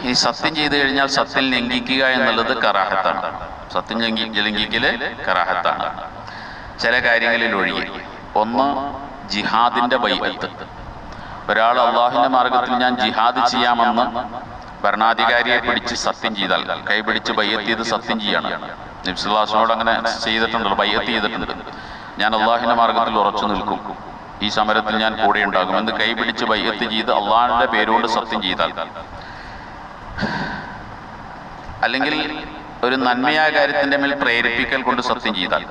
ഈ സത്യം ചെയ്തു കഴിഞ്ഞാൽ സത്യം ലംഘിക്കുക എന്നുള്ളത് കറാഹത്താണ്. സത്യം ലംഘിക്കല് കറാഹത്താണ് ചില കാര്യങ്ങളിൽ ഒഴികെ. ഒന്ന്, ജിഹാദിന്റെ ബൈഅത്ത്. ഒരാൾ അള്ളാഹുവിന്റെ മാർഗത്തിൽ ഞാൻ ജിഹാദ് ചെയ്യാമെന്ന് ഭരണാധികാരിയെ പിടിച്ച് സത്യം ചെയ്താൽ, കൈ പിടിച്ച് ബൈഅത്ത് ചെയ്ത് സത്യം ചെയ്യാണ്. നബി സല്ലല്ലാഹു അലൈഹി വസല്ലം അങ്ങനെ ചെയ്തിട്ടുണ്ടല്ലോ, ബൈഅത്ത് ചെയ്തിട്ടുണ്ട്. ഞാൻ അള്ളാഹുവിന്റെ മാർഗത്തിൽ ഉറച്ചു നിൽക്കും, ഈ സമരത്തിൽ ഞാൻ കൂടെ ഉണ്ടാകും എന്ന് കൈ പിടിച്ച് ബൈഅത്ത് ചെയ്ത് അള്ളാഹുവിന്റെ പേരുകൊണ്ട് സത്യം ചെയ്താൽ, അല്ലെങ്കിൽ ഒരു നന്മയായ കാര്യത്തിന്റെ മേൽ പ്രേരിപ്പിക്കൽ കൊണ്ട് സത്യം ചെയ്താൽ,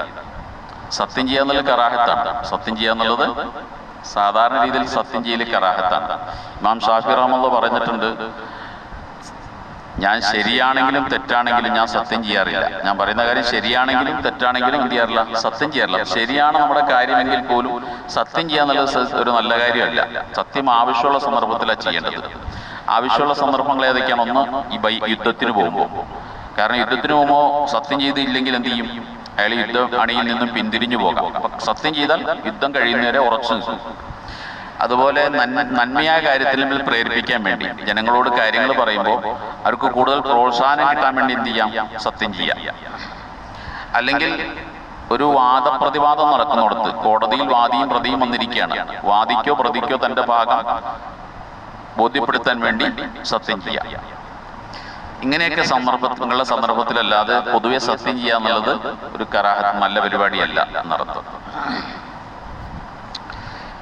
സത്യം ചെയ്യാന്നുള്ളത് കറാഹത്താണ്. സത്യം ചെയ്യാന്നുള്ളത് സാധാരണ രീതിയിൽ സത്യം ചെയ്യൽ കറാഹത്താണ്. ഇമാം ഷാഫി റഹ്മത്തുള്ളാഹി പറഞ്ഞിട്ടുണ്ട്, ഞാൻ ശരിയാണെങ്കിലും തെറ്റാണെങ്കിലും ഞാൻ സത്യം ചെയ്യാറില്ല. ഞാൻ പറയുന്ന കാര്യം ശരിയാണെങ്കിലും തെറ്റാണെങ്കിലും എന്ത് ചെയ്യാറില്ല, സത്യം ചെയ്യാറില്ല. ശരിയാണ് നമ്മുടെ കാര്യമെങ്കിൽ പോലും സത്യം ചെയ്യാന്നുള്ളത് ഒരു നല്ല കാര്യമല്ല. സത്യം ആവശ്യമുള്ള സന്ദർഭത്തിലാണ് ചെയ്യേണ്ടത്. ആവശ്യമുള്ള സന്ദർഭങ്ങൾ ഏതൊക്കെയാണ്? ഒന്ന്, ഈ യുദ്ധത്തിന് പോകുമ്പോൾ. കാരണം യുദ്ധത്തിന് പോകുമ്പോൾ സത്യം ചെയ്തില്ലെങ്കിൽ എന്ത് ചെയ്യും? അയാൾ യുദ്ധ അണിയിൽ നിന്നും പിന്തിരിഞ്ഞു പോകാം. സത്യം ചെയ്താൽ യുദ്ധം കഴിയുന്നവരെ ഉറച്ചു നിൽക്കും. അതുപോലെ നന്മയായ കാര്യത്തിൽ പ്രേരിപ്പിക്കാൻ വേണ്ടി ജനങ്ങളോട് കാര്യങ്ങൾ പറയുമ്പോൾ അവർക്ക് കൂടുതൽ പ്രോത്സാഹനം കിട്ടാൻ വേണ്ടി എന്ത് ചെയ്യാം? സത്യം ചെയ്യാം. അല്ലെങ്കിൽ ഒരു വാദപ്രതിവാദം നടക്കുന്നിടത്ത് കോടതിയിൽ വാദിയും പ്രതിയും വന്നിരിക്കുകയാണ്, വാദിക്കോ പ്രതിക്കോ തന്റെ ഭാഗം ബോധ്യപ്പെടുത്താൻ വേണ്ടി സത്യം ചെയ്യാം. ഇങ്ങനെയൊക്കെ സന്ദർഭത്തിലല്ലാതെ പൊതുവെ സത്യം ചെയ്യാന്നുള്ളത് ഒരു കറാഹത്ത്, നല്ല പരിപാടിയല്ല എന്നർത്ഥം.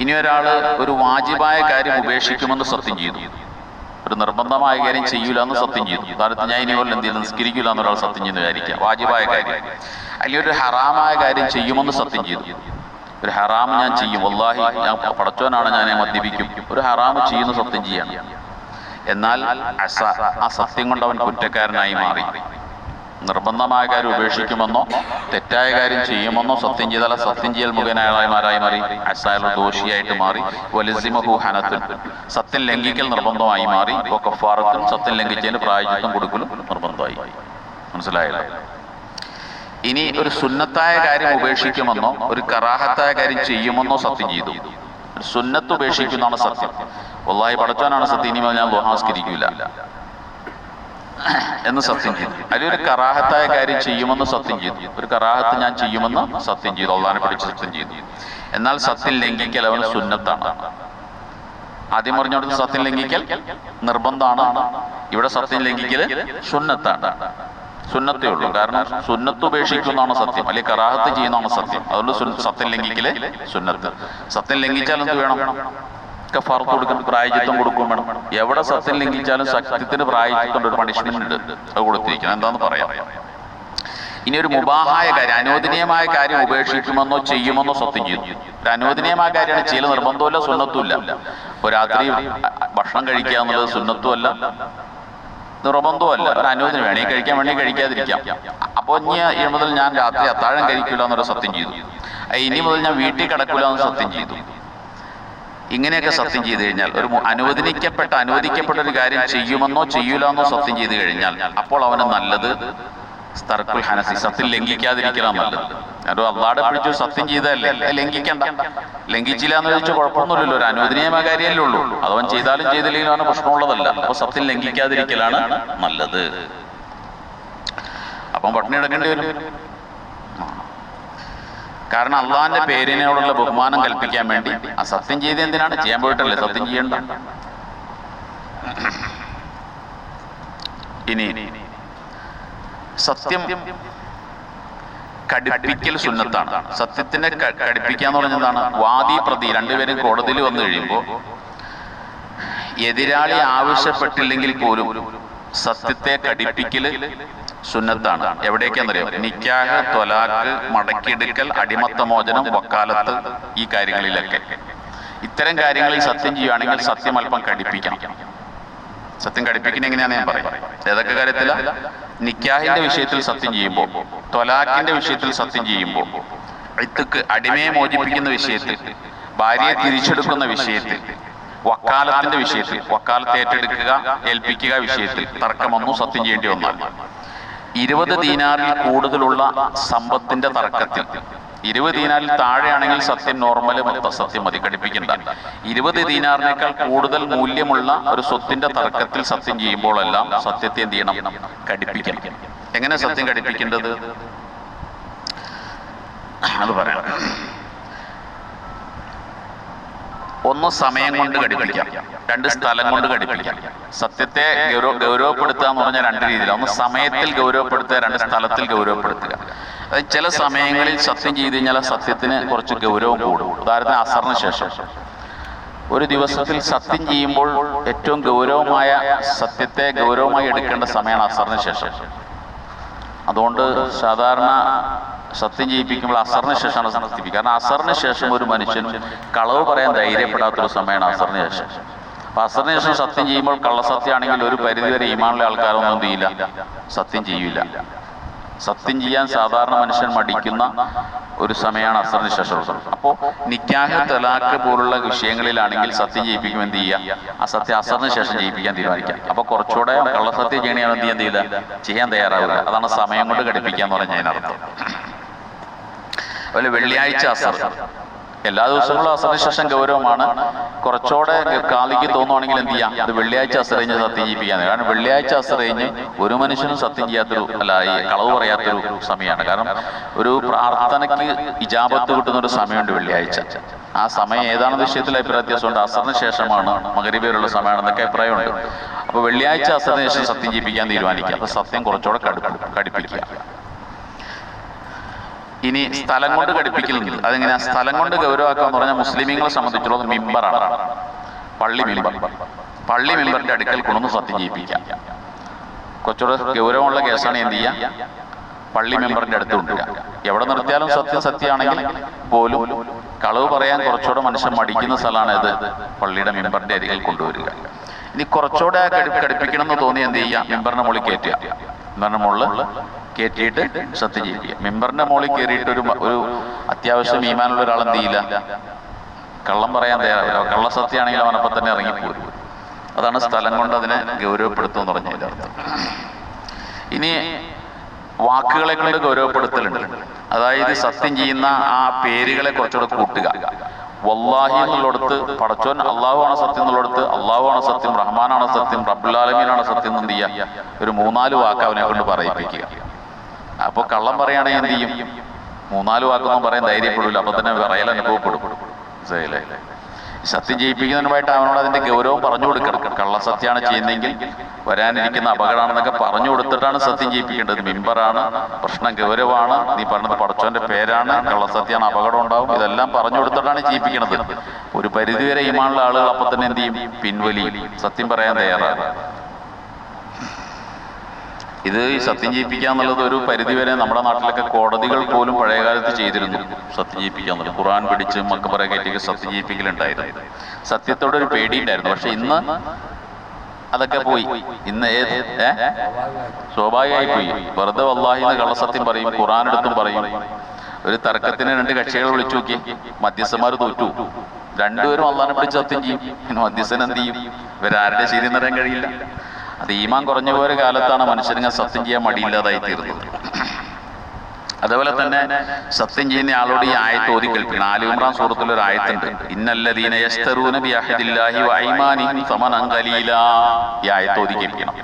ഇനി ഒരാള് ഒരു വാജിബായ കാര്യം ഉപേക്ഷിക്കുമെന്ന് സത്യം ചെയ്തു, ഒരു നിർബന്ധമായ കാര്യം ചെയ്യൂല എന്ന് സത്യം ചെയ്തു. ഉദാഹരണത്തിന്, ഞാൻ ഇനി പോലെ എന്ത് ചെയ്തു നിസ്കരിക്കില്ല എന്നൊരാൾ സത്യം ചെയ്യുന്ന വിചാരിക്കാം, വാജിബായ കാര്യം. അല്ലെങ്കിൽ ഒരു ഹറാമായ കാര്യം ചെയ്യുമെന്ന് സത്യം ചെയ്തു, ഒരു ഹറാം ഞാൻ ചെയ്യും, വല്ലാഹി ഞാൻ പടച്ചോനാണ്, ഞാൻ മദ്യപിക്കും, ഒരു ഹറാം ചെയ്യുന്ന സത്യം ചെയ്യാണ്. എന്നാൽ ആ സത്യം കൊണ്ട് അവൻ കുറ്റക്കാരനായി മാറി. നിർബന്ധമായ കാര്യം ഉപേക്ഷിക്കുമെന്നോ തെറ്റായ കാര്യം ചെയ്യുമെന്നോ സത്യം ചെയ്താൽ സത്യം ചെയ്യൽ മുഖേനയായി മാറി, അസായാലും ദോഷിയായിട്ട് മാറി. വലസിമഹു ഹനത്തുൻ, സത്യം ലംഘിക്കൽ നിർബന്ധമായി മാറി. കഫാറത്തുൻ, സത്യം ലംഘിച്ചതിന് പ്രായശ്ചിത്തം കൊടുക്കലും നിർബന്ധമായി. മനസ്സിലായല്ലോ? ഇനി ഒരു സുന്നത്തായ കാര്യം ഉപേക്ഷിക്കുമെന്നോ ഒരു കറാഹത്തായ കാര്യം ചെയ്യുമെന്നോ സത്യം ചെയ്തു. ഒരു സുന്നത്ത് ഉപേക്ഷിക്കുന്നതാണ് സത്യം, വല്ലാഹി പടച്ചോനാണ് സത്യം, ഇനി ഞാൻ നമസ്കരിക്കൂല എന്ന് സത്യം ചെയ്തു. അല്ലെങ്കിൽ ഒരു കറാഹത്തായ കാര്യം ചെയ്യുമെന്ന് സത്യം ചെയ്തു, ഒരു കറാഹത്ത് ഞാൻ ചെയ്യുമെന്ന് സത്യം ചെയ്തു, അള്ളാഹിനെ പിടിച്ച് സത്യം ചെയ്തു. എന്നാൽ സത്യം ലംഘിക്കൽ അവന് സുന്നത്താണ്. ആദ്യം പറഞ്ഞോടത്ത് സത്യം ലംഘിക്കൽ നിർബന്ധമാണ്, ഇവിടെ സത്യം ലംഘിക്കൽ സുന്നത്താണ്. സുന്നത്തേ ഉള്ളൂ. കാരണം സുന്നത്ത് ഉപേക്ഷിക്കുന്നതാണ് സത്യം, അല്ലെങ്കിൽ കറാഹത്ത് ചെയ്യുന്നതാണ് സത്യം. അതുകൊണ്ട് സത്യം ലംഘിക്കല് സുന്നത്ത്. സത്യം ലംഘിച്ചാൽ എന്ത് വേണം? കഫാറത്ത് കൊടുക്കണം, പ്രായശ്ചിത്തം കൊടുക്കും വേണം. എവിടെ സത്യം ലംഘിച്ചാലും സത്യത്തിന് പ്രായശ്ചിത്തം ഒരു പണിഷ്മെന്റ് ഉണ്ട്, അത് കൊടുത്തിരിക്കണം. എന്താന്ന് പറയാം. ഇനി ഒരു മുബാഹായ കാര്യം, അനുവദനീയമായ കാര്യം ഉപേക്ഷിക്കുമെന്നോ ചെയ്യുമെന്നോ സത്യം ചെയ്തു. ഒരു അനുവദനീയമായ കാര്യമാണ് ചെയ്യൽ, നിർബന്ധമില്ല സുന്നത്തുമില്ല. ഒരു രാത്രി ഭക്ഷണം കഴിക്കുക എന്നുള്ളത് സുന്നത്തുമല്ല നിർബന്ധമല്ല, ഒരു അനുവദനം വേണമെങ്കിൽ കഴിക്കാൻ വേണമെങ്കിൽ കഴിക്കാതിരിക്കാം. അപ്പോൾ ഇനി മുതൽ ഞാൻ രാത്രി അത്താഴം കഴിക്കില്ല എന്നൊരു സത്യം ചെയ്തു. ഇനി മുതൽ ഞാൻ വീട്ടിൽ കിടക്കില്ല എന്ന് സത്യം ചെയ്തു. ഇങ്ങനെയൊക്കെ സത്യം ചെയ്തു കഴിഞ്ഞാൽ, ഒരു അനുവദിക്കപ്പെട്ട ഒരു കാര്യം ചെയ്യുമെന്നോ ചെയ്യൂല എന്നോ സത്യം ചെയ്തു കഴിഞ്ഞാൽ, അപ്പോൾ അവന് നല്ലത് സ്തർക്കുൽ ഹനസി, സത്യം ലംഘിക്കാതിരിക്കണം നല്ലത്. കാരണം അള്ളാഹുവിനെ പിടിച്ചു സത്യം ചെയ്തതല്ലേ, ലംഘിക്കണ്ട. ലംഘിച്ചില്ല എന്ന് ചോദിച്ചാൽ കുഴപ്പമൊന്നുമില്ലല്ലോ, ഒരു അനുവദനീയമായ കാര്യമല്ലേ ഉള്ളൂ. അതവൻ ചെയ്താലും ചെയ്തില്ലെങ്കിലും അവന് പ്രശ്നമുള്ളതല്ല. അപ്പൊ സത്യം ലംഘിക്കാതിരിക്കലാണ് നല്ലത്. അപ്പം പട്ടിണി എടുക്കേണ്ടി വരും. കാരണം അള്ളാഹിന്റെ പേരിനോടുള്ള ബഹുമാനം കൽപ്പിക്കാൻ വേണ്ടി ആ സത്യം ചെയ്ത് എന്തിനാണ്? ചെയ്യാൻ പോയിട്ടല്ലേ, സത്യം ചെയ്യണ്ട. ഇനി സത്യം കടുപ്പിക്കൽ സുന്നത്താണ്. സത്യത്തിനെ കടുപ്പിക്കാന്ന് പറഞ്ഞതാണ്, വാദി പ്രതി രണ്ടുപേരും കോടതിയിൽ വന്നു കഴിയുമ്പോൾ എതിരാളി ആവശ്യപ്പെട്ടില്ലെങ്കിൽ പോലും സത്യത്തെ കടുപ്പിക്കൽ സുന്നത്താണ്. എവിടേക്കാന്നറിയോ? നിക്കാഹ്, ത്വലാഖ്, മടക്കിയെടുക്കൽ, അടിമത്തമോചനം, വക്കാലത്ത്, ഈ കാര്യങ്ങളിലൊക്കെ. ഇത്തരം കാര്യങ്ങളിൽ സത്യം ചെയ്യുകയാണെങ്കിൽ സത്യം അല്പം കടുപ്പിക്കണം. സത്യം കടുപ്പിക്കുന്ന എങ്ങനെയാണെന്ന് ഞാൻ പറയാം. ഏതൊക്കെ കാര്യത്തില? നിക്കാഹിന്റെ വിഷയത്തിൽ സത്യം ചെയ്യുമ്പോൾ, ത്വലാഖിന്റെ വിഷയത്തിൽ സത്യം ചെയ്യുമ്പോൾ, ഇത്ക്ക് അടിമയെ മോചിപ്പിക്കുന്ന വിഷയത്തിൽ, ഭാര്യയെ തിരിച്ചെടുക്കുന്ന വിഷയത്തിൽ, വക്കാലത്തിന്റെ വിഷയത്തിൽ, വക്കാലത്ത് ഏറ്റെടുക്കുക ഏൽപ്പിക്കുക വിഷയത്തിൽ തർക്കമൊന്നും സത്യം ചെയ്യേണ്ടി വന്നാൽ, 20 ദീനാറിൽ കൂടുതലുള്ള സമ്പത്തിന്റെ തർക്കത്തിൽ 20 ദീനാറിൽ താഴെയാണെങ്കിൽ സത്യം നോർമൽ സത്യം മതി, ഘടിപ്പിക്കണ്ട. 20 ദീനാറിനേക്കാൾ കൂടുതൽ മൂല്യമുള്ള ഒരു സ്വത്തിന്റെ തർക്കത്തിൽ സത്യം ചെയ്യുമ്പോഴെല്ലാം സത്യത്തെ എന്ത് ചെയ്യണം? ഘടിപ്പിക്കണം. എങ്ങനെ സത്യം ഘടിപ്പിക്കേണ്ടത് അത് പറയാം. ഒന്ന് സമയം കൊണ്ട് ഘടിപ്പിക്കാം, 2 സ്ഥലം കൊണ്ട് ഘടിപ്പിക്കാം. സത്യത്തെ ഗൗരവപ്പെടുത്തുക എന്ന് പറഞ്ഞാൽ 2 രീതിയിലാണ്. ഒന്ന് സമയത്തിൽ ഗൗരവപ്പെടുത്തുക, 2 സ്ഥലത്തിൽ ഗൗരവപ്പെടുത്തുക. അതായത് ചില സമയങ്ങളിൽ സത്യം ചെയ്ത് കഴിഞ്ഞാൽ സത്യത്തിന് കുറച്ച് ഗൗരവം കൂടും. ഉദാഹരണത്തിന് അസറിന് ശേഷം ഒരു ദിവസത്തിൽ സത്യം ചെയ്യുമ്പോൾ ഏറ്റവും ഗൗരവമായ സത്യത്തെ ഗൗരവമായി എടുക്കേണ്ട സമയമാണ് അസറിന് ശേഷം. അതുകൊണ്ട് സാധാരണ സത്യം ചെയ്യിപ്പിക്കുമ്പോൾ അസറിന് ശേഷമാണ് സത്യപ്പിക്കുക. കാരണം അസറിന് ശേഷം ഒരു മനുഷ്യനും കളവ് പറയാൻ ധൈര്യപ്പെടാത്തൊരു സമയമാണ് അസറിന് ശേഷം. അപ്പൊ അസറിന് ശേഷം സത്യം ചെയ്യുമ്പോൾ കള്ളസത്യമാണെങ്കിൽ ഒരു പരിധിവരെ ഈമാനുള്ള ആൾക്കാരൊന്നും എന്ത് ചെയ്യില്ല, സത്യം ചെയ്യില്ല. സത്യം ചെയ്യാൻ സാധാരണ മനുഷ്യൻ മടിക്കുന്ന ഒരു സമയമാണ് അസറിന് ശേഷം. അപ്പോൾ നിക്കാഹ് തലാഖ് പോലുള്ള വിഷയങ്ങളിലാണെങ്കിൽ സത്യം ചെയ്യിപ്പിക്കും എന്ത് ചെയ്യുക, ആ സത്യം അസറിന് ശേഷം ചെയ്യിപ്പിക്കാൻ തീരുമാനിക്കാം. അപ്പൊ കുറച്ചുകൂടെ കള്ളസത്യം ചെയ്യണമെങ്കിൽ എന്ത് ചെയ്യില്ല, ചെയ്യാൻ തയ്യാറാവില്ല. അതാണ് സമയം കൊണ്ട് ഘടിപ്പിക്കുക എന്ന് പറഞ്ഞാൽ അതിനർത്ഥം. അതുപോലെ വെള്ളിയാഴ്ച അസർ, എല്ലാ ദിവസങ്ങളും അസറിന് ശേഷം ഗൗരവമാണ്. കുറച്ചുകൂടെ കാലിക്ക് തോന്നുവാണെങ്കിൽ എന്ത് ചെയ്യാം, അത് വെള്ളിയാഴ്ച അസർ കഴിഞ്ഞ് സത്യം ചെയ്യിപ്പിക്കാൻ. കാരണം വെള്ളിയാഴ്ച അസർ കഴിഞ്ഞ് ഒരു മനുഷ്യനും സത്യം ചെയ്യാത്തൊരു ഈ കളവ് പറയാത്തൊരു സമയമാണ്. കാരണം ഒരു പ്രാർത്ഥനയ്ക്ക് ഇജാബത്ത് കിട്ടുന്ന ഒരു സമയമുണ്ട് വെള്ളിയാഴ്ച. ആ സമയം ഏതാണെന്ന വിഷയത്തിൽ അഭിപ്രായ വ്യത്യാസമുണ്ട്. അസറിന് ശേഷമാണ് മഗ്‌രിബ് വരെയുള്ള സമയമാണെന്നൊക്കെ അഭിപ്രായമുണ്ട്. അപ്പൊ വെള്ളിയാഴ്ച അസറിന് ശേഷം സത്യം ചെയ്യിപ്പിക്കാൻ തീരുമാനിക്കുക. അപ്പൊ സത്യം കുറച്ചുകൂടെ ഘടിപ്പിക്കുക. ഇനി സ്ഥലം കൊണ്ട് ഘടിപ്പിക്കുന്നുണ്ട്. അതെങ്ങനെയാ സ്ഥലം കൊണ്ട് ഗൗരവമാക്കുക എന്ന് പറഞ്ഞാൽ മുസ്ലിമീങ്ങളെ സംബന്ധിച്ചുള്ളത് മിമ്പറാണ്, പള്ളി മിമ്പർ. പള്ളി മിമ്പറിന്റെ അടുക്കൽ കൊണ്ടൊന്ന് സത്യം ചെയ്യിപ്പിക്കാം. കുറച്ചുകൂടെ ഗൗരവമുള്ള കേസാണ് എന്ത് ചെയ്യുക, പള്ളി മെമ്പറിന്റെ അടുത്ത് കൊണ്ടുവരിക. എവിടെ നിർത്തിയാലും സത്യമാണെങ്കിൽ പോലും കളവ് പറയാൻ കുറച്ചുകൂടെ മനുഷ്യൻ മടിക്കുന്ന സ്ഥലമാണ് ഇത്, പള്ളിയുടെ മെമ്പറിന്റെ അരികിൽ കൊണ്ടുവരിക. ഇനി കുറച്ചുകൂടെ ഘടിപ്പിക്കണം എന്ന് തോന്നി എന്ത് ചെയ്യുക, മെമ്പറിന്റെ മുകളിൽ കയറ്റുക. മെമ്പറിന്റെ മുകളിൽ കയറ്റിയിട്ട് സത്യം ചെയ്യിപ്പിക്കുക. മെമ്പറിന്റെ മുകളിൽ കയറിയിട്ട് ഒരു അത്യാവശ്യം ഈമാനുള്ള ഒരാൾ എന്ത് ചെയ്യില്ല, കള്ളം പറയാൻ തയ്യാറാവില്ല. കള്ളസത്യമാണെങ്കിൽ അവനപ്പം തന്നെ ഇറങ്ങിപ്പോരും. അതാണ് സ്ഥലം കൊണ്ട് അതിനെ ഗൗരവപ്പെടുത്തും എന്ന് പറഞ്ഞതിന്റെ അർത്ഥം. ഇനി വാക്കുകളെ കൊണ്ട് ഗൗരവപ്പെടുത്തലുണ്ട്. അതായത് സത്യം ചെയ്യുന്ന ആ പേരുകളെ കുറച്ചുകൂടെ കൂട്ടുക. വല്ലാഹി എന്നുള്ളിടത്ത് പടച്ചോൻ അള്ളാഹുവാണ് സത്യം എന്നുള്ളിടത്ത് അള്ളാഹുവാണ് സത്യം, റഹ്മാനാണ് സത്യം, റബ്ബുൽ ആലമീനാണ് സത്യം എന്ന് ചെയ്യുക. ഒരു 3-4 വാക്ക് അവനെ കൊണ്ട് പറയിപ്പിക്കുക. അപ്പൊ കള്ളം പറയുകയാണെങ്കിൽ എന്ത് ചെയ്യും, 3-4 വാക്കൊന്നും പറയാൻ ധൈര്യപ്പെടില്ല. അപ്പൊ തന്നെ പറയൽ അനുഭവപ്പെടും. മനസ്സിലായില്ലേ? സത്യം ചെയ്യിപ്പിക്കുന്നതിനുമായിട്ട് അവനോട് അതിന്റെ ഗൗരവം പറഞ്ഞു കൊടുക്കണം. കള്ളസത്യമാണ് ചെയ്യുന്നതെങ്കിൽ വരാനിരിക്കുന്ന അപകടമാണെന്നൊക്കെ പറഞ്ഞു കൊടുത്തിട്ടാണ് സത്യം ചെയ്യിപ്പിക്കേണ്ടത്. മിമ്പറാണ്, പ്രശ്നം ഗൗരവമാണ്, നീ പറഞ്ഞത് പടച്ചോന്റെ പേരാണ്, കള്ളസത്യമാണ്, അപകടം ഉണ്ടാവും, ഇതെല്ലാം പറഞ്ഞു കൊടുത്തിട്ടാണ് ചെയ്യിപ്പിക്കുന്നത്. ഒരു പരിധിവരെ ഈമാനുള്ള ആളുകൾ അപ്പൊ തന്നെ എന്ത് ചെയ്യും, പിൻവലിയും, സത്യം പറയാൻ തയ്യാറാണ്. ഇത് ഈ സത്യം ചെയ്യിപ്പിക്കുക എന്നുള്ളത് ഒരു പരിധിവരെ നമ്മുടെ നാട്ടിലൊക്കെ കോടതികൾ പോലും പഴയകാലത്ത് ചെയ്തിരുന്നു. സത്യം ചെയ്യിപ്പിക്കുക എന്നുള്ളത് ഖുർആൻ പിടിച്ച് മക്കബറ കയറ്റി സത്യം ചെയ്യിപ്പിക്കലുണ്ടായിരുന്നു. സത്യത്തോടെ ഒരു പേടിയുണ്ടായിരുന്നു. പക്ഷെ ഇന്ന് അതൊക്കെ പോയി. ഇന്ന് സ്വാഭാവികമായി പോയി. വെറുതെ വല്ലാഹിന്ന് കള്ളസത്യം പറയും, ഖുർആൻ എടുത്തും പറയും. ഒരു തർക്കത്തിന് 2 കക്ഷികൾ വിളിച്ചു നോക്കി, മധ്യസ്ഥന്മാർ തോറ്റു. 2 പേരും അള്ളാഹിനെ പിടിച്ച് സത്യം ചെയ്യും. പിന്നെ മധ്യസ്ഥൻ എന്ത് ചെയ്യും, ഇവരാരുടെ ശരി എന്ന് പറയാൻ കഴിയില്ല. അത് ഈമാൻ കുറഞ്ഞു പോയ കാലത്താണ് മനുഷ്യരിങ്ങനെ സത്യം ചെയ്യാൻ മടിയില്ലാതായി തീർന്നത്. അതേപോലെ തന്നെ സത്യം ചെയ്യുന്ന ആളോട് ഈ ആയത്ത് ഓതി കേൾപ്പിക്കണം. ആലി ഇമ്രാൻ സൂറത്തിൽ ഒരു ആയത്തുണ്ട്, ഇന്നല്ലദീന യശ്തറൂന ബിഅഹദില്ലാഹി വഅയ്മാനിഹിം സമനൻ ഖലീലാ. ഈ ആയത്ത് ഓതി കേൾപ്പിക്കണം.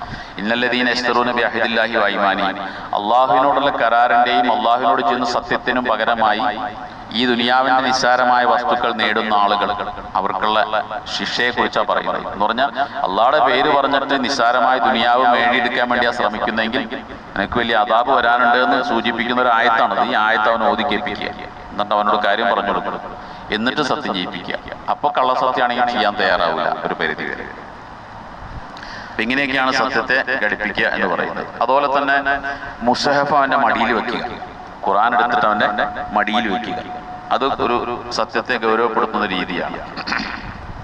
ഇന്നല്ലദീന യശ്തറൂന ബിഅഹദില്ലാഹി വഅയ്മാനിഹിം, അള്ളാഹുവിനോടുള്ള കരാറിന്റെയും അള്ളാഹുവിനോട് ചെയ്യുന്ന സത്യത്തിനും പകരമായി ഈ ദുനിയാവിന്റെ നിസ്സാരമായ വസ്തുക്കൾ നേടുന്ന ആളുകൾ, അവർക്കുള്ള ശിക്ഷയെ കുറിച്ചാണ് പറയുന്നത്. എന്ന് പറഞ്ഞാൽ അള്ളാഹുടെ പേര് പറഞ്ഞിട്ട് നിസ്സാരമായ ദുനിയാവ് നേടിയെടുക്കാൻ വേണ്ടിയാ ശ്രമിക്കുന്നെങ്കിൽ നിനക്ക് വലിയ അദാബ് വരാനുണ്ട് എന്ന് സൂചിപ്പിക്കുന്ന ഒരു ആയത്താണത്. ഈ ആയത്ത് അവൻ ഓതി കേൾപ്പിക്കുക, എന്നിട്ട് അവനോട് കാര്യം പറഞ്ഞു കൊടുക്കണം, എന്നിട്ട് സത്യം ചെയ്യിപ്പിക്കുക. അപ്പൊ കള്ളസത്യമാണെങ്കിൽ ചെയ്യാൻ തയ്യാറാവില്ല ഒരു പരിധി വരെ. ഇങ്ങനെയൊക്കെയാണ് സത്യത്തെ ഘടിപ്പിക്കുക എന്ന് പറയുന്നത്. അതുപോലെ തന്നെ മുസഹഫ് അവന്റെ മടിയിൽ വെക്കുക, ഖുർആൻ എടുത്തിട്ട് അവന്റെ മടിയിൽ വെക്കുക. അത് ഒരു സത്യത്തെ ഗൗരവപ്പെടുത്തുന്ന രീതിയാണ്.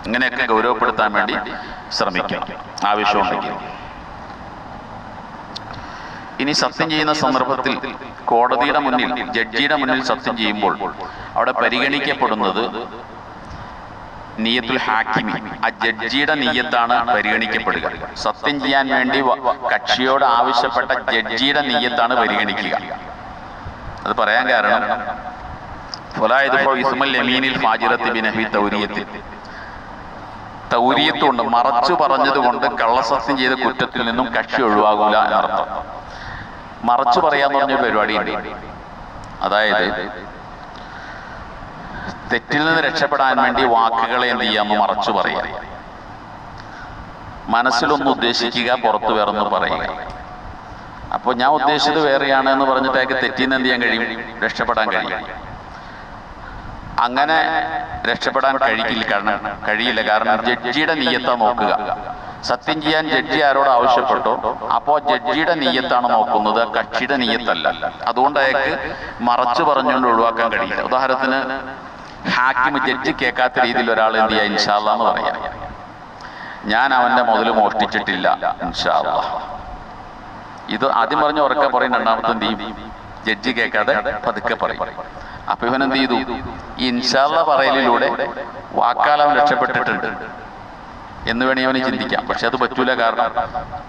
ഇങ്ങനെയൊക്കെ ഗൗരവപ്പെടുത്താൻ വേണ്ടി ശ്രമിക്കണം ആവശ്യമുണ്ടെങ്കിൽ. ഇനി സത്യം ചെയ്യുന്ന സന്ദർഭത്തിൽ കോടതിയുടെ മുന്നിൽ, ജഡ്ജിയുടെ മുന്നിൽ സത്യം ചെയ്യുമ്പോൾ അവിടെ പരിഗണിക്കപ്പെടുന്നത് നിയ്യത്തുൽ ഹാക്കിമി, ആ ജഡ്ജിയുടെ നിയ്യത്താണ് പരിഗണിക്കപ്പെടുക. സത്യം ചെയ്യാൻ വേണ്ടി കക്ഷിയോട് ആവശ്യപ്പെട്ട ജഡ്ജിയുടെ നിയ്യത്താണ് പരിഗണിക്കുക. അത് പറയാൻ കാരണം ഫലാ യദ്ഫഉ ഇസ്മൽ യമീനിൽ ഫാജിറത്തി ബിനഹി തൗരിയത്തി. തൗരിയത്തുണ്ട്, മറച്ചു പറഞ്ഞതുകൊണ്ട് കള്ളസത്യം ചെയ്ത കുറ്റത്തിൽ നിന്നും കക്ഷി ഒഴിവാകൂല എന്നർത്ഥം. മറച്ചു പറയാന്ന് പറഞ്ഞൊരു പരിപാടിയുണ്ട്. അതായത് തെറ്റിൽ നിന്ന് രക്ഷപ്പെടാൻ വേണ്ടി വാക്കുകളെ എന്ത് ചെയ്യാമെന്ന് മറച്ചു പറയാം. മനസ്സിലൊന്ന് ഉദ്ദേശിക്കുക, പുറത്ത് വേറൊന്ന് പറയുക. അപ്പോൾ ഞാൻ ഉദ്ദേശിച്ചത് വേറെയാണ് എന്ന് പറഞ്ഞിട്ട് അയാൾക്ക് തെറ്റിന്ന് എന്ത് ചെയ്യാൻ കഴിയും? രക്ഷപ്പെടാൻ കഴിയും. അങ്ങനെ രക്ഷപ്പെടാൻ കഴിയില്ല. കാരണം ജഡ്ജിയുടെ നീയത്താ നോക്കുക. സത്യം ചെയ്യാൻ ജഡ്ജി ആരോട് ആവശ്യപ്പെട്ടോ അപ്പോൾ ജഡ്ജിയുടെ നീയത്താണ് നോക്കുന്നത്, കക്ഷിയുടെ നീയത്തല്ല. അതുകൊണ്ട് അയാൾക്ക് മറച്ചു പറഞ്ഞുകൊണ്ട് ഒഴിവാക്കാൻ കഴിയില്ല. ഉദാഹരണത്തിന് ഹാക്കിം ജഡ്ജി കേൾക്കാത്ത രീതിയിൽ ഒരാൾ എന്ത് ചെയ്യാ ഇൻഷാ അല്ലാഹ് എന്ന് പറയാം, ഞാൻ അവന്റെ മുതൽ മോഷ്ടിച്ചിട്ടില്ല ഇൻഷാ അല്ലാഹ്. ഇത് ആദ്യം പറഞ്ഞ് ഉറക്കെ പറയും, രണ്ടാമത്തെ എന്ത് ചെയ്യും? ജഡ്ജി കേൾക്കാതെ പതുക്കെ പറയും. അപ്പൊ ഇവൻ എന്ത് ചെയ്തു? ഈ ഇൻഷാ അല്ലാഹ് പറയലിലൂടെ വാക്കാൽ അവൻ രക്ഷപ്പെട്ടിട്ടുണ്ട് എന്ന് വേണേ അവന് ചിന്തിക്കാം. പക്ഷെ അത് പറ്റൂല. കാരണം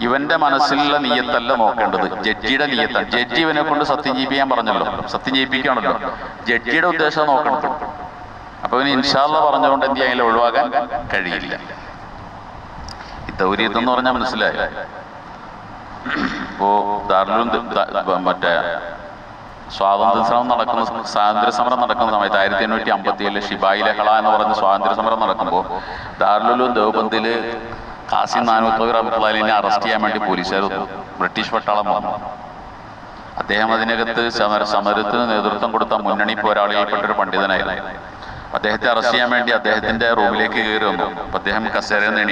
ഇവന്റെ മനസ്സിലുള്ള നീയത്തല്ല നോക്കേണ്ടത്, ജഡ്ജിയുടെ നീയത്താണ്. ജഡ്ജി ഇവനെ കൊണ്ട് സത്യം ചെയ്യിപ്പിക്കാൻ പറഞ്ഞല്ലോ, സത്യം ചെയ്യിപ്പിക്കുകയാണല്ലോ. ജഡ്ജിയുടെ ഉദ്ദേശം നോക്കണം. അപ്പൊ ഇവന് ഇൻഷാ അല്ലാഹ് പറഞ്ഞുകൊണ്ട് എന്ത് ചെയ്യാൻ ഒഴിവാക്കാൻ കഴിയില്ല. ഈ തൗരീത്ത് എന്ന് പറഞ്ഞാൽ മനസ്സിലായി. ഇപ്പോ ദാറുൽ മറ്റേ സ്വാതന്ത്ര്യ സമരം നടക്കുന്ന സമയത്ത് 1857 ഷിബായി ലഹള എന്ന് പറഞ്ഞ സ്വാതന്ത്ര്യ സമരം നടക്കുമ്പോൾ ദാറുൽ ദേവബന്ദില് ഖാസിം നാനൂത്തവി റഹ്മത്തുള്ളാഹിനെ അറസ്റ്റ് ചെയ്യാൻ വേണ്ടി പോലീസുകാർ ബ്രിട്ടീഷ് പട്ടാളം വന്നു. അദ്ദേഹം അതിനകത്ത് സമരത്തിന് നേതൃത്വം കൊടുത്ത മുന്നണി പോരാളികൾപ്പെട്ടൊരു പണ്ഡിതനായിരുന്നു. അദ്ദേഹത്തെ അറസ്റ്റ് ചെയ്യാൻ വേണ്ടി അദ്ദേഹത്തിന്റെ റൂമിലേക്ക് കയറി വന്നു. അപ്പൊ അദ്ദേഹം കസേരയിൽ നിന്ന്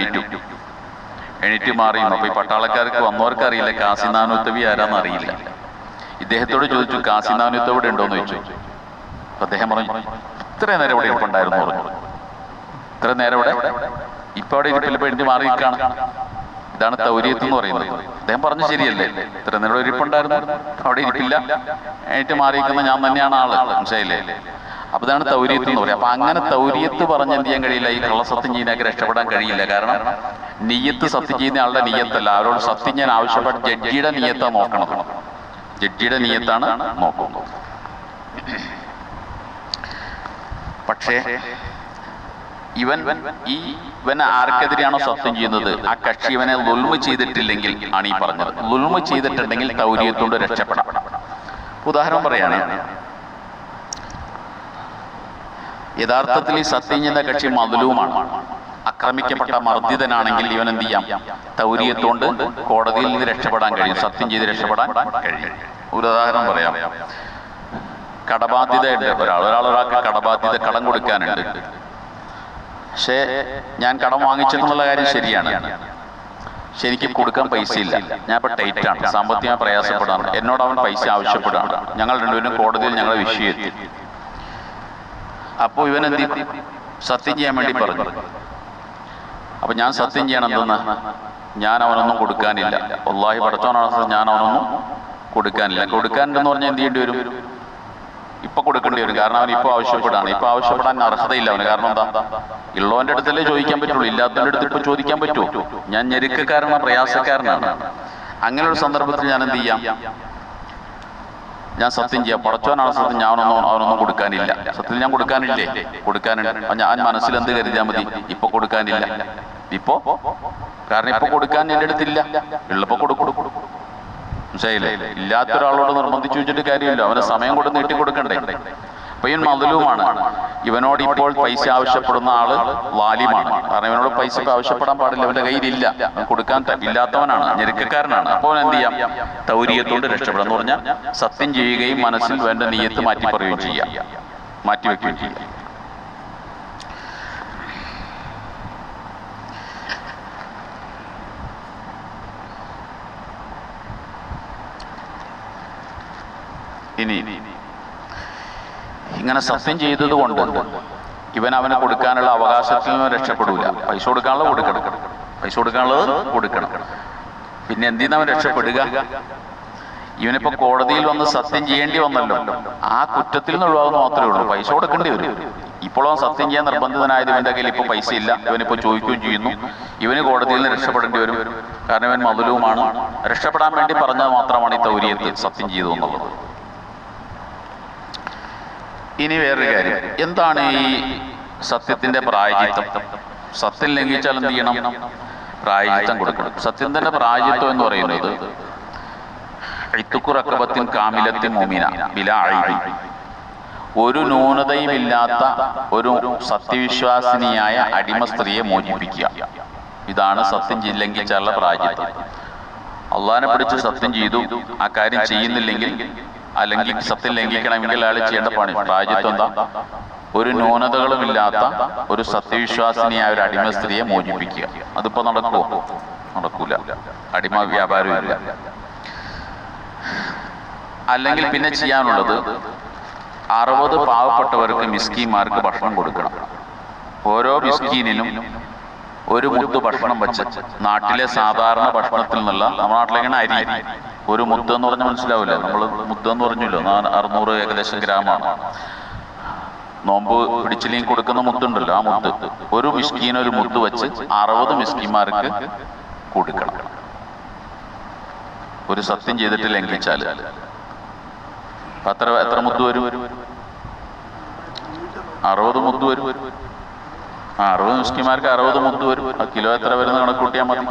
എണീറ്റ് മാറിയിരുന്നു. അപ്പൊ ഈ പട്ടാളക്കാർക്ക് വന്നവർക്ക് അറിയില്ല ഖാസിം നാനൂത്തവി ആരാന്ന് അറിയില്ല. ഇദ്ദേഹത്തോട് ചോദിച്ചു, ഖാസിം നാനൂത്തവി ഇവിടെ ഉണ്ടോന്ന് ചോദിച്ചു. അപ്പൊ അദ്ദേഹം പറഞ്ഞു, ഇത്രയും നേരം ഇവിടെ ഇരിപ്പുണ്ടായിരുന്നു പറഞ്ഞു. ഇത്ര നേരം ഇവിടെ ഇപ്പൊ അവിടെ ഇരിപ്പില്ല, എഴുതി മാറി നിൽക്കാണ്. ഇതാണ് തൗരീത്ത് എന്ന് പറയുന്നത്. അദ്ദേഹം പറഞ്ഞു ശരിയല്ലേ, ഇത്ര നേരം ഇരിപ്പുണ്ടായിരുന്നു, അവിടെ ഇരിപ്പില്ല, എണീറ്റ് മാറിയിരിക്കുന്ന ഞാൻ തന്നെയാണ് ആള്, മനസ്സിലായില്ലേ? അപ്പൊ ഇതാണ് തൗരീത്ത് എന്ന് പറയും. അപ്പൊ അങ്ങനെ തൗരീത്ത് പറഞ്ഞ് എന്ത് ചെയ്യാൻ കഴിയില്ല, ഈ കള്ളസത്യം ചെയ്യുന്നതൊക്കെ രക്ഷപ്പെടാൻ കഴിയില്ല. കാരണം നിയ്യത്ത് സത്യം ചെയ്യുന്ന ആളുടെ നിയ്യത്തല്ല. അവരോട് സത്യം ഞാൻ ആവശ്യപ്പെട്ട ജഡ്ജിയുടെ നിയ്യത്താ നോക്കണം. ജഡ്ജിയുടെ നിയ്യത്താണ് നോക്കുന്നത്. പക്ഷേ ഇവൻ ആർക്കെതിരെയാണോ സത്യം ചെയ്യുന്നത് ആ കക്ഷി ഇവനെ ളുൽമ് ചെയ്തിട്ടില്ലെങ്കിൽ ആണ് ഈ പറഞ്ഞത്. ളുൽമ് ചെയ്തിട്ടുണ്ടെങ്കിൽ തൗരീയത്തോട് രക്ഷപ്പെടാം. ഉദാഹരണം പറയാണ്, യഥാർത്ഥത്തിൽ ഈ സത്യം ചെയ്യുന്ന കക്ഷി മദ്ലൂമാണ്, ആക്രമിക്കപ്പെട്ട മർദ്ദിതനാണെങ്കിൽ ഇവൻ എന്ത് ചെയ്യാം? തൗരീയത്തോണ്ട് കോടതിയിൽ നിന്ന് രക്ഷപ്പെടാൻ കഴിയും, സത്യം ചെയ്ത് രക്ഷപ്പെടാൻ കഴിയും. ഒരു ഉദാഹരണം പറയാം. കടബാധ്യതയുണ്ട്. ഒരാൾക്ക് കടബാധ്യത, കടം കൊടുക്കാനുണ്ട്. പക്ഷേ ഞാൻ കടം വാങ്ങിച്ചെന്നുള്ള കാര്യം ശരിയാണ്, പക്ഷെ എനിക്ക് കൊടുക്കാൻ പൈസ ഇല്ല. ഞാൻ ഇപ്പൊ ടൈറ്റാണ്, സാമ്പത്തികമായി പ്രയാസപ്പെടാണ്. എന്നോട് അവൻ പൈസ ആവശ്യപ്പെടാണ്. ഞങ്ങൾ രണ്ടുപേരും കോടതിയിൽ ഞങ്ങളെ വിഷയം എത്തി. അപ്പോ ഇവൻ എന്ത് സത്യം ചെയ്യാൻ വേണ്ടി പറഞ്ഞു. അപ്പൊ ഞാൻ സത്യം ചെയ്യണം എന്തെന്ന്, ഞാൻ അവനൊന്നും കൊടുക്കാനില്ല, വല്ലാഹി പടച്ചോനാണ്, ഞാൻ അവനൊന്നും കൊടുക്കാനില്ല. കൊടുക്കാനുണ്ടെന്ന് പറഞ്ഞാൽ എന്ത് ചെയ്യേണ്ടി വരും? ഇപ്പൊ കൊടുക്കേണ്ടി വരും. കാരണം അവൻ ഇപ്പൊ ആവശ്യപ്പെടാണ്. ഇപ്പൊ ആവശ്യപ്പെടാൻ അർഹതയില്ല അവന്. കാരണം എന്താ? ഉള്ളവന്റെ അടുത്തല്ലേ ചോദിക്കാൻ പറ്റുള്ളൂ, ഇല്ലാത്തവന്റെ അടുത്ത് ഇപ്പൊ ചോദിക്കാൻ പറ്റുമോ? ഞാൻ ഞെരുക്കക്കാരനാണ്, പ്രയാസക്കാരനാണ്. അങ്ങനെ ഒരു സന്ദർഭത്തിൽ ഞാൻ എന്ത് ചെയ്യാം? ഞാൻ സത്യം ചെയ്യാം, പടച്ചോനാണ് സത്യം, അവനൊന്നും കൊടുക്കാനില്ല. സത്യത്തിൽ ഞാൻ കൊടുക്കാനില്ലേ? കൊടുക്കാനുണ്ട്. ഞാൻ മനസ്സിൽ എന്ത് കരുതിയാൽ മതി? ഇപ്പൊ കൊടുക്കാനില്ല. ഇപ്പോ കാരണം ഇപ്പൊ കൊടുക്കാൻ എന്റെ അടുത്തില്ല, ഉള്ളപ്പോ കൊടുക്കും. മനസ്സിലായില്ലേ? ഇല്ലാത്തൊരാളോട് നിർബന്ധിച്ചു വെച്ചിട്ട് കാര്യമില്ല, അവന് സമയം കൊണ്ട് നീട്ടി കൊടുക്കണ്ടേ? അപ്പൊ ഇവൻ മദ്ലൂമാണ്. ഇവനോട് ഇപ്പോൾ പൈസ ആവശ്യപ്പെടുന്ന ആള് ലാലിമാണ്. കാരണം ഇവനോട് പൈസ ആവശ്യപ്പെടാൻ പാടില്ല, അവന്റെ കയ്യിലില്ല, കൊടുക്കാൻ ഇല്ലാത്തവനാണ്, ഞെരുക്കക്കാരനാണ്. അപ്പോൾ എന്ത് ചെയ്യാം? തൗരീയത്തോട് രക്ഷപ്പെടാം എന്ന് പറഞ്ഞാൽ സത്യം ചെയ്യുകയും മനസ്സിൽ വേണ്ട നിയ്യത്ത് മാറ്റി പറയുകയും ചെയ്യാം, മാറ്റിവെക്കുകയും ചെയ്യാം. ഇനി ഇങ്ങനെ സത്യം ചെയ്തത് കൊണ്ട് ഇവൻ അവന് കൊടുക്കാനുള്ള അവകാശത്തിൽ നിന്ന് രക്ഷപ്പെടൂല. പൈസ കൊടുക്കാനുള്ളത് കൊടുക്കണം, പൈസ കൊടുക്കാനുള്ളത് കൊടുക്കണം. പിന്നെ എന്തിനാ അവൻ രക്ഷപ്പെടുക? ഇവനിപ്പോ കോടതിയിൽ വന്ന് സത്യം ചെയ്യേണ്ടി വന്നല്ലോ, ആ കുറ്റത്തിൽ നിന്ന് ഒഴിവാകുന്ന മാത്രമേ ഉള്ളൂ. പൈസ കൊടുക്കേണ്ടി വരും. ഇപ്പോഴും അവൻ സത്യം ചെയ്യാൻ നിർബന്ധിതനായത് ഇവന്റെ കയ്യിൽ ഇപ്പൊ പൈസ ഇല്ല, ഇവനിപ്പോ ചോദിക്കുകയും ചെയ്യുന്നു. ഇവന് കോടതിയിൽ നിന്ന് രക്ഷപ്പെടേണ്ടി വരും. കാരണം ഇവൻ മദ്ലൂമാണ്. രക്ഷപ്പെടാൻ വേണ്ടി പറഞ്ഞത് മാത്രമാണ് ഈ തൗരീയത്ത്, സത്യം ചെയ്തു എന്നുള്ളത്. ഇനി വേറൊരു കാര്യം, എന്താണ് ഈ സത്യത്തിന്റെ പ്രായജിത്വം? സത്യം ലംഘിച്ചാൽ എന്ത് ചെയ്യണം? പ്രായജിത്വം കൊടുക്കണം. സത്യത്തിന്റെ പ്രായജിത്വം എന്ന് പറയുന്നത് ഇത്ഖു റഖബത്തിൻ കാമിലത്തിൻ മുഅ്മിന ബിലാ ഐബി, ഒരു ന്യൂനതയുമില്ലാത്ത ഒരു സത്യവിശ്വാസിനിയായ അടിമ സ്ത്രീയെ മോചിപ്പിക്കുക. ഇതാണ് സത്യം ലംഘിച്ചാലുള്ള പ്രായജിത്വം. അള്ളാഹിനെ പിടിച്ച് സത്യം ചെയ്തു, ആ കാര്യം ചെയ്യുന്നില്ലെങ്കിൽ, അല്ലെങ്കിൽ സത്യം ലംഘിക്കണമെങ്കിൽ അയാൾ ചെയ്യേണ്ട പണി പ്രായജിത്വം എന്താ? ഒരു ന്യൂനതകളുമില്ലാത്ത ഒരു സത്യവിശ്വാസിനിയായ ഒരു അടിമ സ്ത്രീയെ മോചിപ്പിക്കുക. അതിപ്പോ നടക്കുമോ? നടക്കൂല. അടിമ വ്യാപാരമില്ല. അല്ലെങ്കിൽ പിന്നെ ചെയ്യാനുള്ളത് 60 പാവപ്പെട്ടവർക്ക് മിസ്കീന്മാർക്ക് ഭക്ഷണം കൊടുക്കണം. ഓരോ മിസ്കീനിനും ഒരു മുദ്ദ് ഭക്ഷണം വെച്ച്, നാട്ടിലെ സാധാരണ ഭക്ഷണത്തിൽ നിന്നുള്ള, നമ്മുടെ നാട്ടിലെങ്ങനെ അരി, ഒരു മുദ്ദ് എന്ന് പറഞ്ഞാൽ മനസ്സിലാവില്ല, നമ്മൾ മുദ്ദ് എന്ന് പറഞ്ഞല്ലോ, 600 ഏകദേശം ഗ്രാമാണ്. നോമ്പ് പിടിച്ചില്ലെങ്കിൽ കൊടുക്കുന്ന മുദ്ദുണ്ടല്ലോ, ആ മുദ്ദ് ഒരു മിസ്കീൻ ഒരു മുദ്ദ് വെച്ച് 60 മിസ്കീന്മാർക്ക് കൊടുക്കണം. ഒരു സത്യം ചെയ്തിട്ട് ലംഘിച്ചാൽ എത്ര മുദ്ദ് വരും? 60 മുദ്ദ് വരും. 60 മിസ്കിന്മാർക്ക് 60 മുദ്ദ് വരും. ആ കിലോ എത്ര വരുന്ന കണക്ക് കൂട്ടിയാൽ മതി.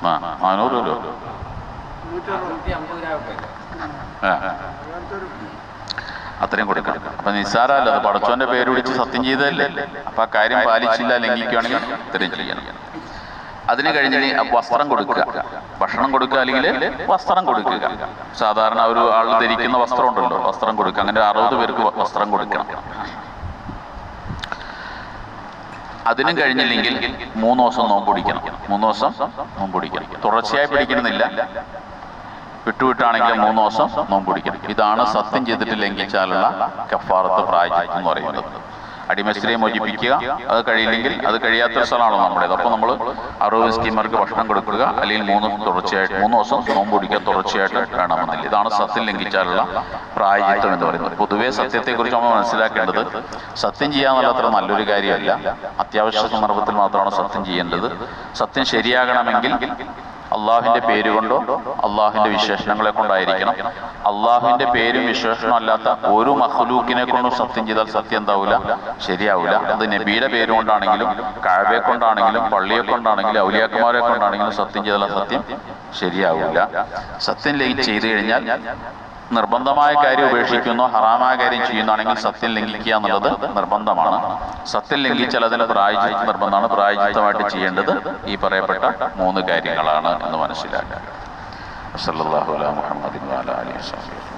400 കിലോ. അത്രയും കൊടുക്കണം. അപ്പൊ നിസ്സാരമല്ല, അത് പടച്ചോന്റെ പേര് വിളിച്ച് സത്യം ചെയ്തതല്ലേ. അപ്പൊ ആ കാര്യം പാലിച്ചില്ല, ലംഘിക്കുകയാണെങ്കിൽ ഇത്രയും ചെയ്യണം. അതിന് കഴിഞ്ഞ് വസ്ത്രം കൊടുക്കുക, ഭക്ഷണം കൊടുക്കുക, അല്ലെങ്കിൽ വസ്ത്രം കൊടുക്കുക. സാധാരണ ഒരു ആൾ ധരിക്കുന്ന വസ്ത്രം ഉണ്ടല്ലോ, വസ്ത്രം കൊടുക്കുക. അങ്ങനെ 60 പേർക്ക് വസ്ത്രം കൊടുക്കണം. അതിനും കഴിഞ്ഞില്ലെങ്കിൽ 3 ദിവസം നോമ്പ് പിടിക്കണം. 3 ദിവസം നോമ്പ് പിടിക്കണം. തുടർച്ചയായി പിടിക്കണമെന്നില്ല, വിട്ടുവിട്ടാണെങ്കിൽ 3 ദിവസം നോമ്പ് പിടിക്കണം. ഇതാണ് സത്യം ചെയ്തിട്ട് ലംഘിച്ചാലുള്ള കഫാറത്ത് പ്രായജിത്വം എന്ന് പറയുന്നത്. അടിമസ്ത്രീയെ മോചിപ്പിക്കുക, അത് കഴിയില്ലെങ്കിൽ, അത് കഴിയാത്ത സ്ഥലമാണോ നമ്മുടേത്, അപ്പോൾ നമ്മൾ 60 മിസ്കീന്മാർക്ക് ഭക്ഷണം കൊടുക്കുക, അല്ലെങ്കിൽ 3 ദിവസം നോമ്പ് പിടിക്കുക തുടർച്ചയായിട്ട് വേണമെന്നില്ല. ഇതാണ് സത്യം ലംഘിച്ചാലുള്ള പ്രായജിത്വം എന്ന് പറയുന്നത്. പൊതുവേ സത്യത്തെക്കുറിച്ച് നമ്മൾ മനസ്സിലാക്കേണ്ടത്, സത്യം ചെയ്യാന്നുള്ള അത്ര നല്ലൊരു കാര്യമല്ല. അത്യാവശ്യ സന്ദർഭത്തിൽ മാത്രമാണ് സത്യം ചെയ്യേണ്ടത്. സത്യം ശരിയാകണമെങ്കിൽ അള്ളാഹുവിന്റെ പേര് കൊണ്ടോ അള്ളാഹുവിന്റെ വിശേഷണങ്ങളെ കൊണ്ടായിരിക്കണം. അള്ളാഹുവിന്റെ പേരും വിശേഷണം അല്ലാത്ത ഒരു മഖ്ലൂക്കിനെ കൊണ്ടും സത്യം ചെയ്താൽ സത്യം എന്താവില്ല? ശരിയാവില്ല. അത് നബിയുടെ പേര് കൊണ്ടാണെങ്കിലും, കഅബയെ കൊണ്ടാണെങ്കിലും, പള്ളിയെ കൊണ്ടാണെങ്കിലും, ഔലിയാക്കന്മാരെ കൊണ്ടാണെങ്കിലും സത്യം ചെയ്താൽ സത്യം ശരിയാവില്ല. സത്യം ചെയ്തു കഴിഞ്ഞാൽ നിർബന്ധമായ കാര്യം ഉപേക്ഷിക്കുന്നു, ഹറാമായ കാര്യം ചെയ്യുന്നതാണെങ്കിൽ സത്യം ലംഘിക്കുക എന്നുള്ളത് നിർബന്ധമാണ്. സത്യം ലംഘിച്ചാൽ അതിന് പ്രായജിത്വം നിർബന്ധമാണ്. പ്രായജിത്വമായിട്ട് ചെയ്യേണ്ടത് ഈ പറയപ്പെട്ട 3 കാര്യങ്ങളാണ് എന്ന് മനസ്സിലാക്കുക. സല്ലല്ലാഹു അലൈഹി മുഹമ്മദിൻ വഅലാ ആലിഹി വസല്ലം.